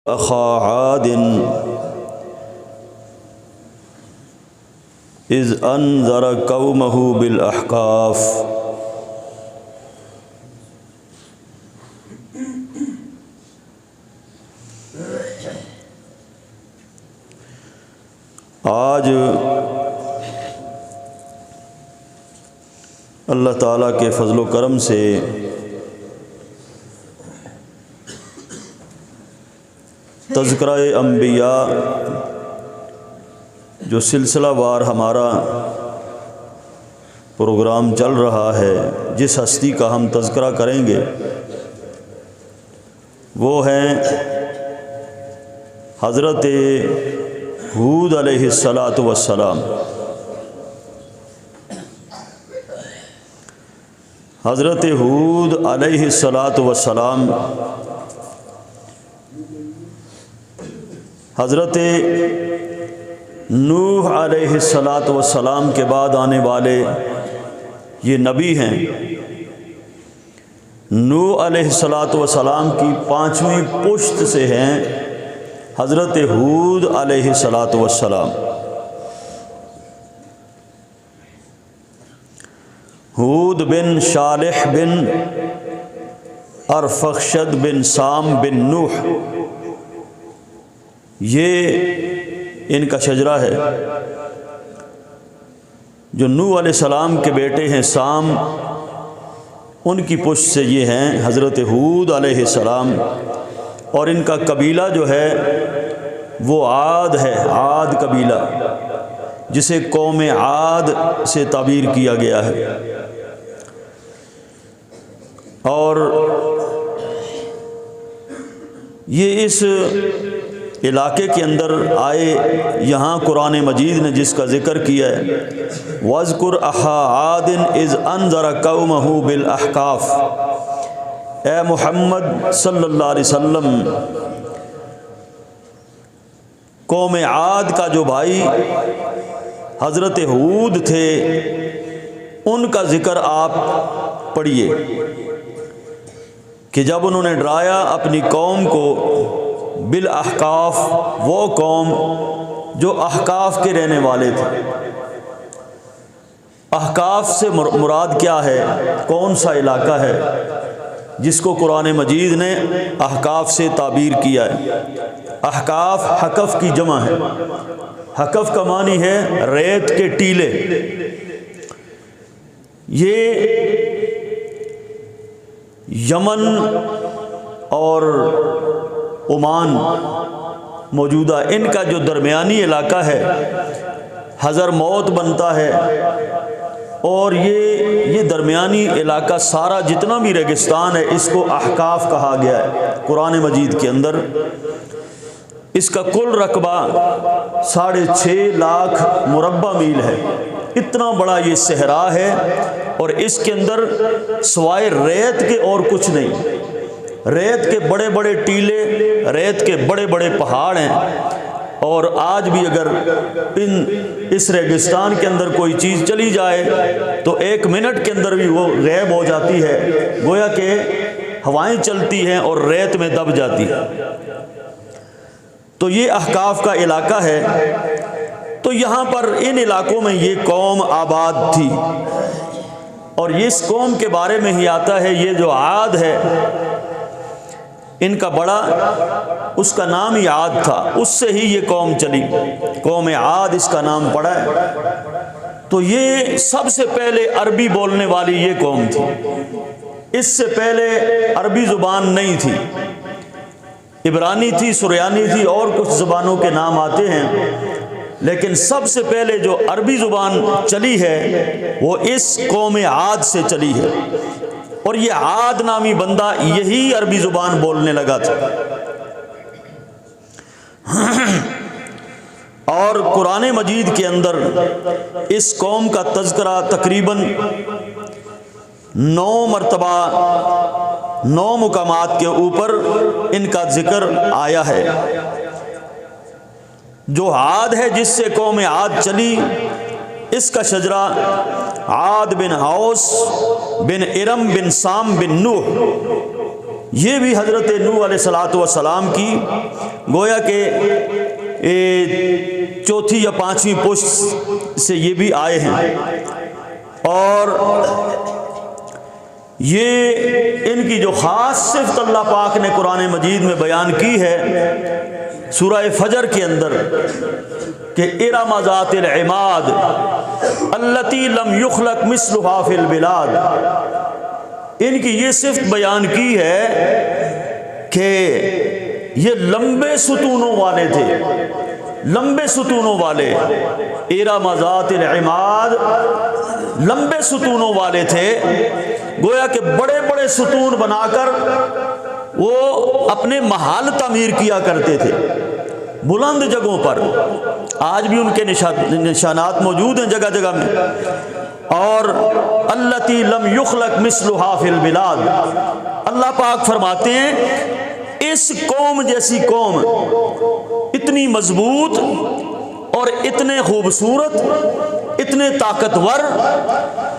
أخا عاد إذ أنذر قومه بالأحقاف آج اللہ تعالیٰ کے فضل و کرم سے تذکرہ انبیاء جو سلسلہ وار ہمارا پروگرام چل رہا ہے، جس ہستی کا ہم تذکرہ کریں گے وہ ہیں حضرت ہود علیہ السلام۔ حضرت ہود علیہ السلام حضرت نوح علیہ السلام کے بعد آنے والے یہ نبی ہیں۔ نوح علیہ السلام کی 5ویں پشت سے ہیں حضرت ہود علیہ السلام۔ ہود بن صالح بن ارفخشد بن سام بن نوح، یہ ان کا شجرہ ہے۔ جو نوح علیہ السلام کے بیٹے ہیں سام، ان کی پشت سے یہ ہیں حضرت ہود علیہ السلام، اور ان کا قبیلہ جو ہے وہ عاد ہے، عاد قبیلہ، جسے قوم عاد سے تعبیر کیا گیا ہے۔ اور یہ اس علاقے کے اندر آئے، یہاں قرآن مجید نے جس کا ذکر کیا ہے، وَاذْكُرْ أَخَا عَادٍ إِذْ أَنذَرَ قَوْمَهُ بِالْأَحْقَافِ، اے محمد صلی اللہ علیہ وسلم، قوم عاد کا جو بھائی حضرت ہود تھے ان کا ذکر آپ پڑھیے کہ جب انہوں نے ڈرایا اپنی قوم کو بالاحقاف، وہ قوم جو احقاف کے رہنے والے تھے۔ احقاف سے مراد کیا ہے؟ کون سا علاقہ ہے جس کو قرآن مجید نے احقاف سے تعبیر کیا ہے؟ احقاف حقف کی جمع ہے۔ حقف کا معنی ہے ریت کے ٹیلے۔ یہ یمن اور عمان موجودہ ان کا جو درمیانی علاقہ ہے، حضرموت بنتا ہے، اور یہ درمیانی علاقہ سارا جتنا بھی ریگستان ہے اس کو احقاف کہا گیا ہے قرآن مجید کے اندر۔ اس کا کل رقبہ 6.5 لاکھ مربع میل ہے، اتنا بڑا یہ صحرا ہے، اور اس کے اندر سوائے ریت کے اور کچھ نہیں۔ ریت کے بڑے بڑے ٹیلے، ریت کے بڑے بڑے پہاڑ ہیں، اور آج بھی اگر اس ریگستان کے اندر کوئی چیز چلی جائے تو 1 منٹ کے اندر بھی وہ غائب ہو جاتی ہے، گویا کہ ہوائیں چلتی ہیں اور ریت میں دب جاتی ہے۔ تو یہ احقاف کا علاقہ ہے۔ تو یہاں پر ان علاقوں میں یہ قوم آباد تھی، اور اس قوم کے بارے میں ہی آتا ہے یہ جو عاد ہے، ان کا بڑا، اس کا نام ہی عاد تھا، اس سے ہی یہ قوم چلی، قوم عاد اس کا نام پڑا ہے۔ تو یہ سب سے پہلے عربی بولنے والی یہ قوم تھی، اس سے پہلے عربی زبان نہیں تھی، عبرانی تھی، سریانی تھی، اور کچھ زبانوں کے نام آتے ہیں، لیکن سب سے پہلے جو عربی زبان چلی ہے وہ اس قوم عاد سے چلی ہے، اور یہ عاد نامی بندہ یہی عربی زبان بولنے لگا تھا۔ اور قرآن مجید کے اندر اس قوم کا تذکرہ تقریباً 9 مرتبہ 9 مقامات کے اوپر ان کا ذکر آیا ہے۔ جو عاد ہے، جس سے قوم عاد چلی، اس کا شجرہ عاد بن اوس بن ارم بن سام بن نوح، یہ بھی حضرت نوح علیہ السلام کی گویا کہ چوتھی یا پانچویں پشت سے یہ بھی آئے ہیں، اور یہ ان کی جو خاص صفت اللہ پاک نے قرآن مجید میں بیان کی ہے سورہ فجر کے اندر کہ ارم ذات العماد التی لم یخلق مثلها فی البلاد، ان کی یہ صفت بیان کی ہے کہ یہ لمبے ستونوں والے تھے، لمبے ستونوں والے، ارم ذات العماد لمبے ستونوں والے تھے، گویا کہ بڑے بڑے ستون بنا کر وہ اپنے محال تعمیر کیا کرتے تھے بلند جگہوں پر، آج بھی ان کے نشانات موجود ہیں جگہ جگہ میں، اور التی لم یخلق مثلها فی البلاد، اللہ پاک فرماتے ہیں اس قوم جیسی قوم اتنی مضبوط اور اتنے خوبصورت، اتنے طاقتور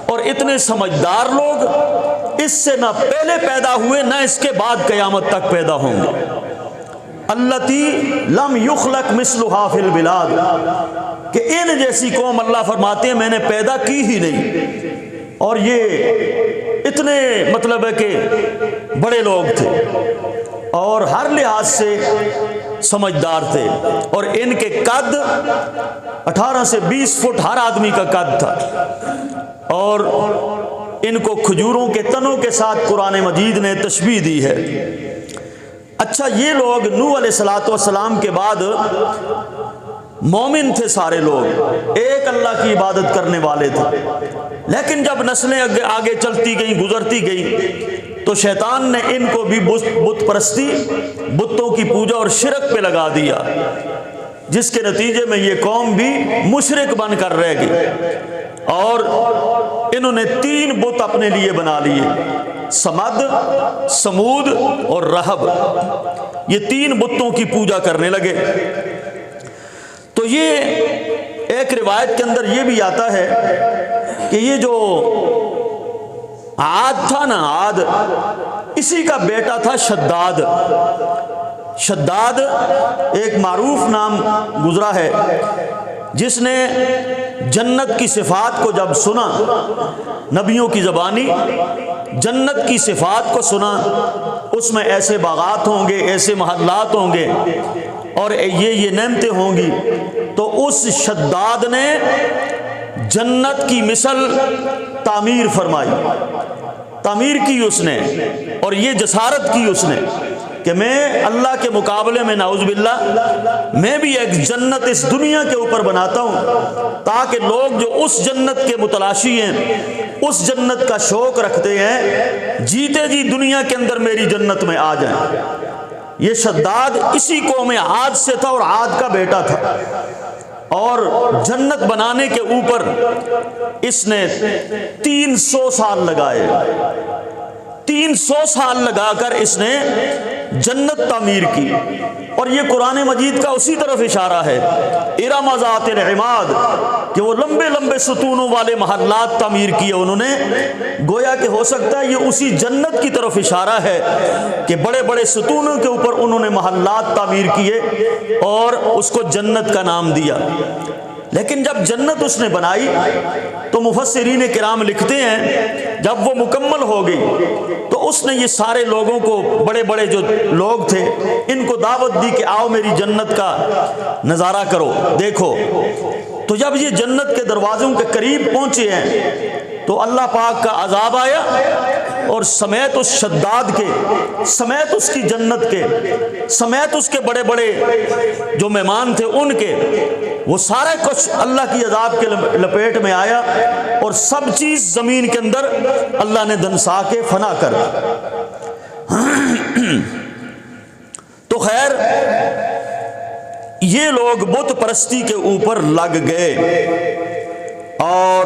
اور اتنے سمجھدار لوگ اس سے نہ پہلے پیدا ہوئے نہ اس کے بعد قیامت تک پیدا ہوں گے۔ التی لم یخلق مثلها فی البلاد، کہ ان جیسی قوم اللہ فرماتے ہیں میں نے پیدا کی ہی نہیں، اور یہ اتنے مطلب ہے کہ بڑے لوگ تھے اور ہر لحاظ سے سمجھدار تھے، اور ان کے قد 18 سے 20 فٹ ہر آدمی کا قد تھا، اور ان کو کھجوروں کے تنوں کے ساتھ قرآن مجید نے تشبیہ دی ہے۔ اچھا، یہ لوگ نوح علیہ السلام کے بعد مومن تھے، سارے لوگ ایک اللہ کی عبادت کرنے والے تھے، لیکن جب نسلیں آگے چلتی گئیں، گزرتی گئیں، تو شیطان نے ان کو بھی بت پرستی، بتوں کی پوجا اور شرک پہ لگا دیا، جس کے نتیجے میں یہ قوم بھی مشرک بن کر رہ گئی، اور انہوں نے 3 بت اپنے لیے بنا لیے، سمد، سمود اور رہب، یہ 3 بتوں کی پوجا کرنے لگے۔ تو یہ ایک روایت کے اندر یہ بھی آتا ہے کہ یہ جو عاد تھا نا، عاد، اسی کا بیٹا تھا شداد۔ شداد ایک معروف نام گزرا ہے، جس نے جنت کی صفات کو جب سنا، نبیوں کی زبانی جنت کی صفات کو سنا، اس میں ایسے باغات ہوں گے، ایسے محلات ہوں گے، اور یہ نعمتیں ہوں گی، تو اس شداد نے جنت کی مثل تعمیر فرمائی، تعمیر کی اس نے، اور یہ جسارت کی اس نے کہ میں اللہ کے مقابلے میں نعوذ باللہ میں بھی ایک جنت اس دنیا کے اوپر بناتا ہوں، تاکہ لوگ جو اس جنت کے متلاشی ہیں، اس جنت کا شوق رکھتے ہیں، جیتے جی دنیا کے اندر میری جنت میں آ جائیں۔ یہ شداد اسی قوم عاد سے تھا اور عاد کا بیٹا تھا، اور جنت بنانے کے اوپر اس نے 300 سال لگائے، 300 سال لگا کر اس نے جنت تعمیر کی، اور یہ قرآن مجید کا اسی طرف اشارہ ہے، ارم ذات العماد، کہ وہ لمبے لمبے ستونوں والے محلات تعمیر کیے انہوں نے، گویا کہ ہو سکتا ہے یہ اسی جنت کی طرف اشارہ ہے کہ بڑے بڑے ستونوں کے اوپر انہوں نے محلات تعمیر کیے اور اس کو جنت کا نام دیا۔ لیکن جب جنت اس نے بنائی تو مفسرین کرام لکھتے ہیں جب وہ مکمل ہو گئی تو اس نے یہ سارے لوگوں کو، بڑے بڑے جو لوگ تھے، ان کو دعوت دی کہ آؤ میری جنت کا نظارہ کرو، دیکھو۔ تو جب یہ جنت کے دروازوں کے قریب پہنچے ہیں تو اللہ پاک کا عذاب آیا، اور سمیت اس شداد کے، سمیت اس کی جنت کے، سمیت اس کے بڑے بڑے جو مہمان تھے ان کے، وہ سارا کچھ اللہ کی عذاب کے لپیٹ میں آیا، اور سب چیز زمین کے اندر اللہ نے دھنسا کے فنا کر دی۔ تو خیر، یہ لوگ بت پرستی کے اوپر لگ گئے اور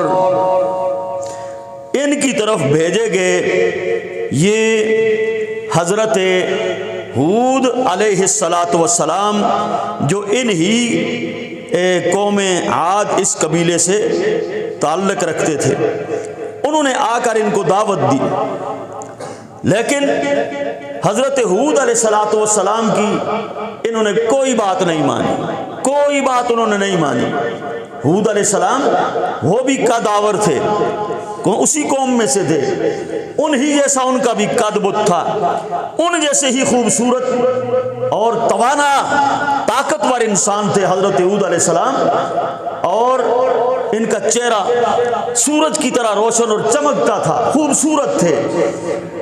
ان کی طرف بھیجے گئے یہ حضرت ہود علیہ السلام، جو انہی قوم عاد اس قبیلے سے تعلق رکھتے تھے، انہوں نے آ کر ان کو دعوت دی، لیکن حضرت ہود علیہ السلام کی انہوں نے کوئی بات نہیں مانی، کوئی بات انہوں نے نہیں مانی۔ ہود علیہ السلام وہ بھی قداور تھے، اسی قوم میں سے تھے، انہی جیسا ان کا بھی قد بت تھا، ان جیسے ہی خوبصورت اور توانا طاقتور انسان تھے حضرت ہود علیہ السلام، اور ان کا چہرہ سورج کی طرح روشن اور چمکتا تھا، خوبصورت تھے،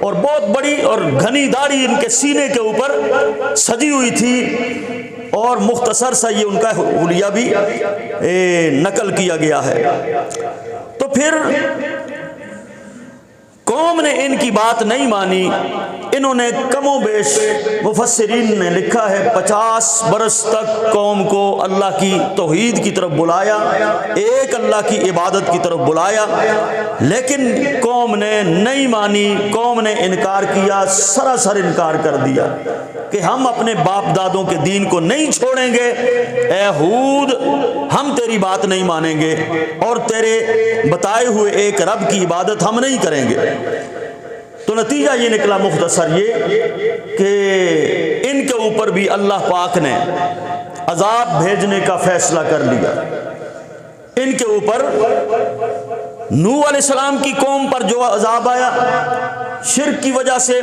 اور بہت بڑی اور گھنی داڑھی ان کے سینے کے اوپر سجی ہوئی تھی، اور مختصر سا یہ ان کا حلیہ بھی نقل کیا گیا ہے۔ تو پھر قوم نے ان کی بات نہیں مانی، انہوں نے کم و بیش مفسرین نے لکھا ہے 50 برس تک قوم کو اللہ کی توحید کی طرف بلایا، ایک اللہ کی عبادت کی طرف بلایا، لیکن قوم نے نہیں مانی، قوم نے انکار کیا، سراسر انکار کر دیا کہ ہم اپنے باپ دادوں کے دین کو نہیں چھوڑیں گے، اے ہود ہم تیری بات نہیں مانیں گے، اور تیرے بتائے ہوئے ایک رب کی عبادت ہم نہیں کریں گے۔ تو نتیجہ یہ نکلا مختصر یہ کہ ان کے اوپر بھی اللہ پاک نے عذاب بھیجنے کا فیصلہ کر لیا۔ ان کے اوپر نوح علیہ السلام کی قوم پر جو عذاب آیا شرک کی وجہ سے،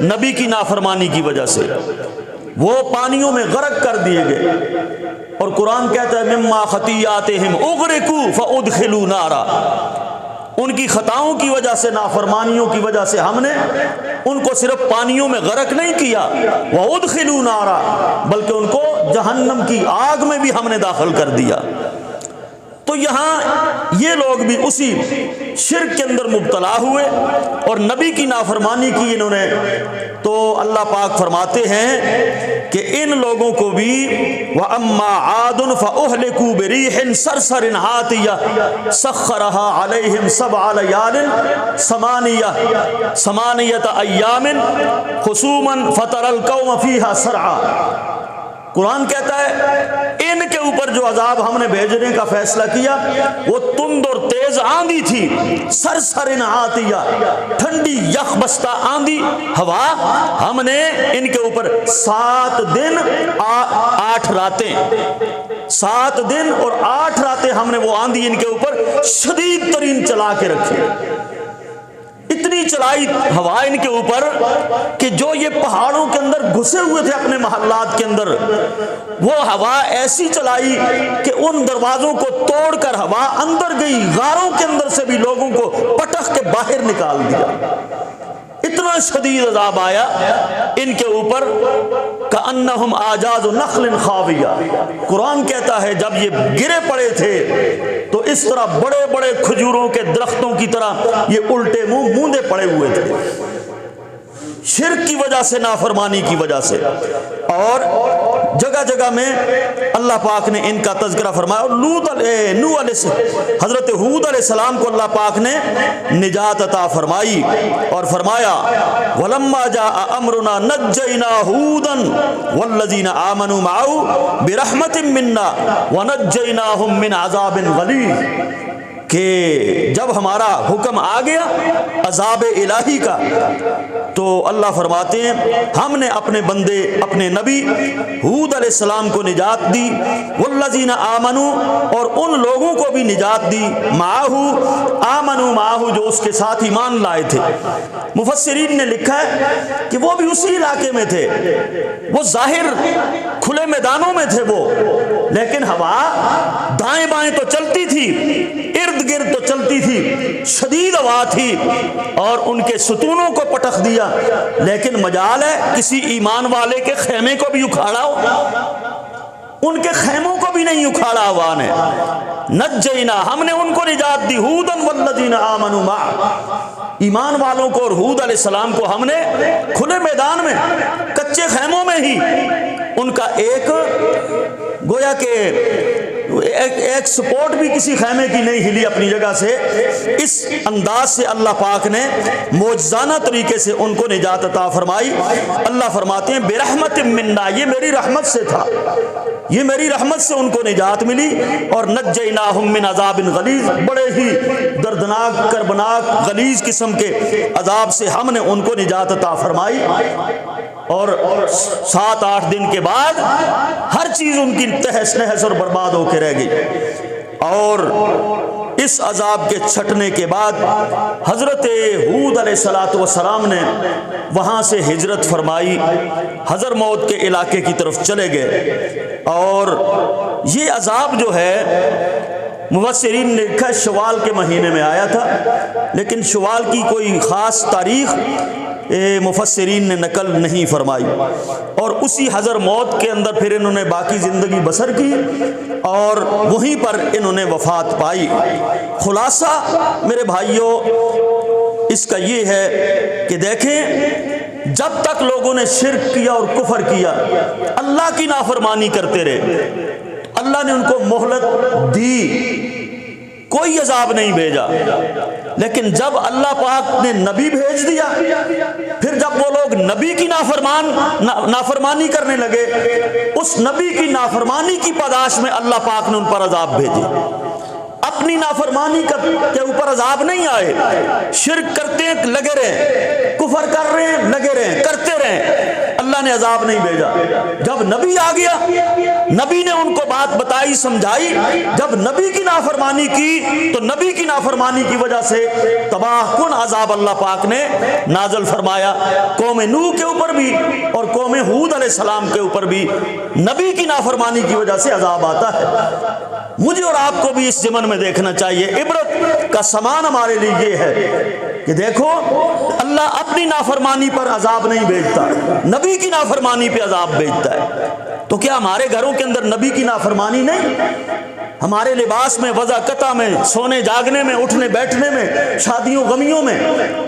نبی کی نافرمانی کی وجہ سے، وہ پانیوں میں غرق کر دیے گئے، اور قرآن کہتا ہے مما خطیئاتہم اغرقوا فادخلوا نارا، ان کی خطاؤں کی وجہ سے، نافرمانیوں کی وجہ سے ہم نے ان کو صرف پانیوں میں غرق نہیں کیا، وادخلوا نارا، بلکہ ان کو جہنم کی آگ میں بھی ہم نے داخل کر دیا۔ تو یہاں یہ لوگ بھی اسی شرک کے اندر مبتلا ہوئے اور نبی کی نافرمانی کی انہوں نے، تو اللہ پاک فرماتے ہیں کہ ان لوگوں کو بھی وَأَمَّا عَادٌ فَأُهْلِكُوا بِرِيحٍ صَرْصَرٍ عَاتِيَةٍ سَخَّرَهَا عَلَيْهِمْ 7 لَيَالٍ ثَمَانِيَةَ أَيَّامٍ حُسُومًا فَتَرَى الْقَوْمَ فِيهَا سَرْعًا۔ قرآن کہتا ہے ان کے اوپر جو عذاب ہم نے بھیجنے کا فیصلہ کیا وہ تند اور تیز آندھی تھی، سرسرن عاتیہ، ٹھنڈی یخ بستہ آندھی ہوا، ہم نے ان کے اوپر 7 دن 8 راتیں، 7 دن اور 8 راتیں ہم نے وہ آندھی ان کے اوپر شدید ترین چلا کے رکھی، اتنی چلائی ہوا ان کے اوپر کہ جو یہ پہاڑوں کے اندر گھسے ہوئے تھے اپنے محلات کے اندر، وہ ہوا ایسی چلائی کہ ان دروازوں کو توڑ کر ہوا اندر گئی، غاروں کے اندر سے بھی لوگوں کو پٹخ کے باہر نکال دیا، اتنا شدید عذاب آیا ان کے اوپر کأنہم اعجاز نخل خاویہ۔ قرآن کہتا ہے جب یہ گرے پڑے تھے تو اس طرح بڑے بڑے کھجوروں کے درختوں کی طرح یہ الٹے منہ موندے پڑے ہوئے تھے، شرک کی وجہ سے، نافرمانی کی وجہ سے۔ اور جگہ جگہ میں اللہ پاک نے ان کا تذکرہ فرمایا، اور حضرت ہود علیہ السلام کو اللہ پاک نے نجات عطا فرمائی اور فرمایا وَلَمَّا جَاءَ أَمْرُنَا نَجَّيْنَا هُودًا وَالَّذِينَ آمَنُوا مَعَهُ بِرَحْمَةٍ مِنَّا وَنَجَّيْنَاهُمْ مِنْ عَذَابٍ غَلِيظٍ، کہ جب ہمارا حکم آ گیا عذاب الہی کا تو اللہ فرماتے ہیں ہم نے اپنے بندے، اپنے نبی ہود علیہ السلام کو نجات دی، والذین آمنوا، اور ان لوگوں کو بھی نجات دی، معاہو، آمنوا معاہو، جو اس کے ساتھ ایمان لائے تھے۔ مفسرین نے لکھا ہے کہ وہ بھی اسی علاقے میں تھے، وہ ظاہر کھلے میدانوں میں تھے وہ، لیکن ہوا دائیں بائیں تو چلتی تھی، ارد گرد تو چلتی تھی، شدید ہوا تھی، اور ان کے ستونوں کو پٹخ دیا، لیکن مجال ہے کسی ایمان والے کے خیمے کو بھی اکھاڑا ہو، ان کے خیموں کو بھی نہیں اکھاڑا ہوا نے۔ نجینا، ہم نے ان کو نجات دی، ہودن والذین آمنوا معہ، ایمان والوں کو اور ہود علیہ السلام کو ہم نے کھلے میدان میں، کچے خیموں میں ہی ان کا ایک گویا کہ ایک سپورٹ بھی کسی خیمے کی نہیں ہلی اپنی جگہ سے، اس انداز سے اللہ پاک نے معجزانہ طریقے سے ان کو نجات عطا فرمائی۔ اللہ فرماتے ہیں برحمت منا، یہ میری رحمت سے تھا، یہ میری رحمت سے ان کو نجات ملی، اور نجیناہم من عذاب غلیظ، بڑے ہی دردناک، کربناک، غلیظ قسم کے عذاب سے ہم نے ان کو نجات عطا فرمائی۔ اور 7-8 دن کے بعد ہر چیز ان کی تہس نہس اور برباد ہو کے رہ گئی۔ اور اس عذاب کے چھٹنے کے بعد حضرت ہود علیہ السلام نے وہاں سے ہجرت فرمائی، حضر موت کے علاقے کی طرف چلے گئے۔ اور یہ عذاب جو ہے مفسرین نے لکھا شوال کے مہینے میں آیا تھا، لیکن شوال کی کوئی خاص تاریخ مفسرین نے نقل نہیں فرمائی، اور اسی حضر موت کے اندر پھر انہوں نے باقی زندگی بسر کی اور وہیں پر انہوں نے وفات پائی۔ خلاصہ میرے بھائیوں اس کا یہ ہے کہ دیکھیں، جب تک لوگوں نے شرک کیا اور کفر کیا، اللہ کی نافرمانی کرتے رہے، اللہ نے ان کو مہلت دی، کوئی عذاب نہیں بھیجا۔ لیکن جب اللہ پاک نے نبی بھیج دیا، پھر جب وہ لوگ نبی کی نافرمانی کرنے لگے، اس نبی کی نافرمانی کی پاداش میں اللہ پاک نے ان پر عذاب بھیجے۔ اپنی نافرمانی کے اوپر عذاب نہیں آئے، شرک کرتے ہیں لگے رہے، کفر کر رہے ہیں لگے رہے، کرتے رہے، اللہ نے عذاب نہیں بھیجا۔ جب نبی آ گیا، نبی نے ان کو بات بتائی سمجھائی، جب نبی کی نافرمانی کی تو نبی کی نافرمانی کی وجہ سے تباہ کن عذاب اللہ پاک نے نازل فرمایا۔ قوم نوح کے اوپر بھی اور قوم ہود علیہ السلام کے اوپر بھی نبی کی نافرمانی کی وجہ سے عذاب آتا ہے۔ مجھے اور آپ کو بھی اس ضمن میں دیکھنا چاہیے، عبرت کا سامان ہمارے لیے یہ ہے کہ دیکھو اللہ اپنی نافرمانی پر عذاب نہیں بھیجتا، نبی کی نافرمانی پہ عذاب بھیجتا ہے۔ تو کیا ہمارے گھروں کے اندر نبی کی نافرمانی نہیں؟ ہمارے لباس میں، وضاقتہ میں، سونے جاگنے میں، اٹھنے بیٹھنے میں، شادیوں غمیوں میں،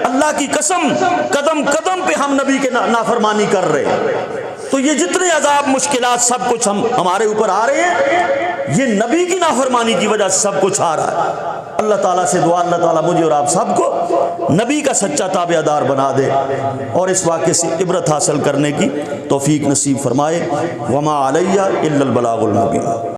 اللہ کی قسم قدم قدم پہ ہم نبی کے نافرمانی کر رہے ہیں۔ تو یہ جتنے عذاب مشکلات سب کچھ ہمارے اوپر آ رہے ہیں، یہ نبی کی نافرمانی کی وجہ سے سب کچھ آ رہا ہے۔ اللہ تعالیٰ سے دعا، اللہ تعالیٰ مجھے اور آپ سب کو نبی کا سچا تابع دار بنا دے اور اس واقعے سے عبرت حاصل کرنے کی توفیق نصیب فرمائے۔ وما علیہ الا البلاغ المبین۔